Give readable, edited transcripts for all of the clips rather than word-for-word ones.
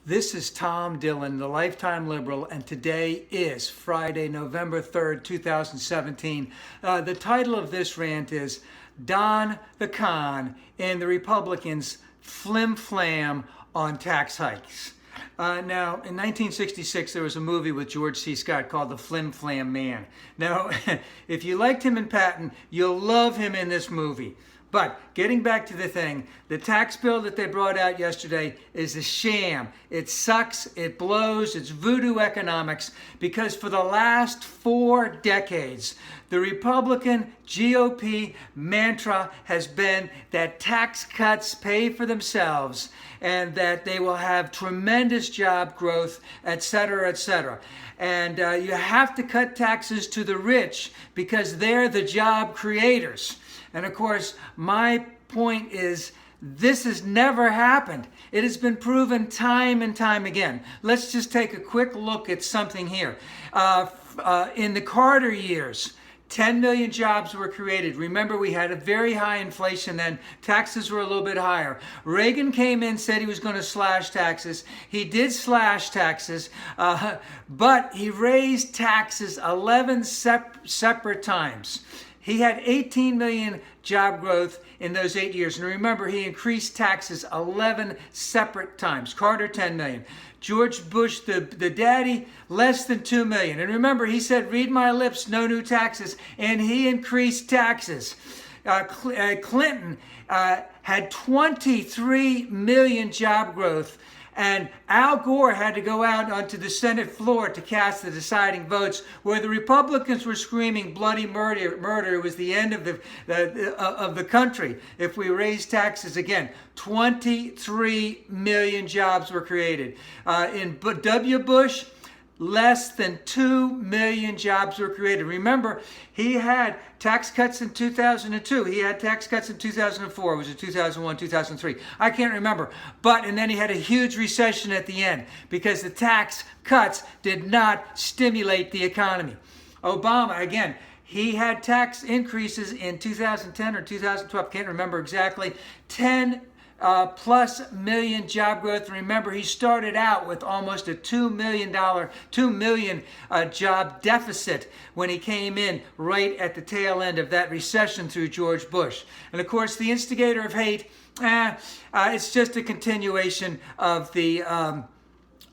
This is Tom Dillon, the Lifetime Liberal, and today is Friday, November 3rd, 2017. The title of this rant is Don the Con and the Republicans Flim-flam on tax hikes. Now, in 1966, there was a movie with George C. Scott called The Flim-Flam Man. Now, if you liked him in Patton, you'll love him in this movie. But getting back to the thing, the tax bill that they brought out yesterday is a sham. It sucks, it blows, it's voodoo economics, because for the last 4 decades, the Republican GOP mantra has been that tax cuts pay for themselves and that they will have tremendous job growth, etc., etc. And you have to cut taxes to the rich because they're the job creators. And of course, my point is this has never happened. It has been proven time and time again. Let's just take a quick look at something here. In the Carter years, 10 million jobs were created. Remember, we had a very high inflation then. Taxes were a little bit higher. Reagan came in, said he was going to slash taxes. He did slash taxes, but he raised taxes 11 separate times. He had 18 million job growth in those 8 years. And remember, he increased taxes 11 separate times. Carter, 10 million. George Bush, the daddy, less than 2 million. And remember, he said, read my lips, no new taxes. And he increased taxes. Clinton had 23 million job growth. And Al Gore had to go out onto the Senate floor to cast the deciding votes, where the Republicans were screaming bloody murder. It was the end of the country if we raise taxes again. 23 million jobs were created. In W. Bush, less than 2 million jobs were created. Remember, he had tax cuts in 2002. He had tax cuts in 2004. Was it 2001, 2003? I can't remember. And then he had a huge recession at the end because the tax cuts did not stimulate the economy. Obama, again, he had tax increases in 2010 or 2012. Can't remember exactly. 10 plus million job growth. Remember, he started out with almost a $2 million job deficit when he came in right at the tail end of that recession through George Bush. And of course, the Instigator of Hate, it's just a continuation of the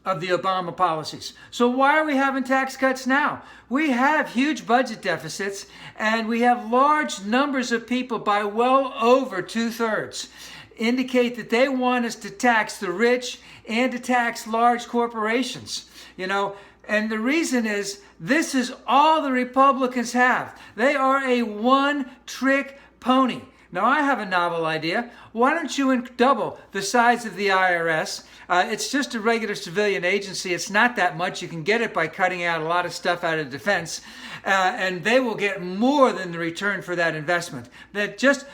Obama policies. So why are we having tax cuts now? We have huge budget deficits, and we have large numbers of people, by well over 2/3, indicate that they want us to tax the rich and to tax large corporations. And the reason is, this is all the Republicans have. They are a one-trick pony. Now, I have a novel idea. Why don't you double the size of the IRS? It's just a regular civilian agency. It's not that much. You can get it by cutting out a lot of stuff out of defense. And they will get more than the return for that investment. That just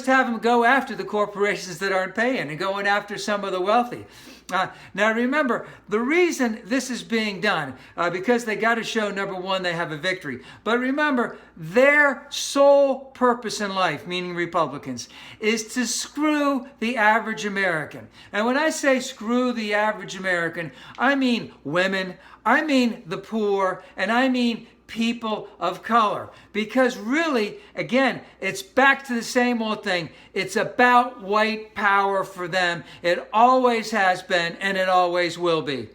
have them go after the corporations that aren't paying and going after some of the wealthy. Now remember, the reason this is being done, because they got to show, number one, they have a victory. But remember, their sole purpose in life, meaning Republicans, is to screw the average American. And when I say screw the average American, I mean women, I mean the poor, and I mean people of color. Because really, again, it's back to the same old thing. It's about white power for them. It always has been, and it always will be.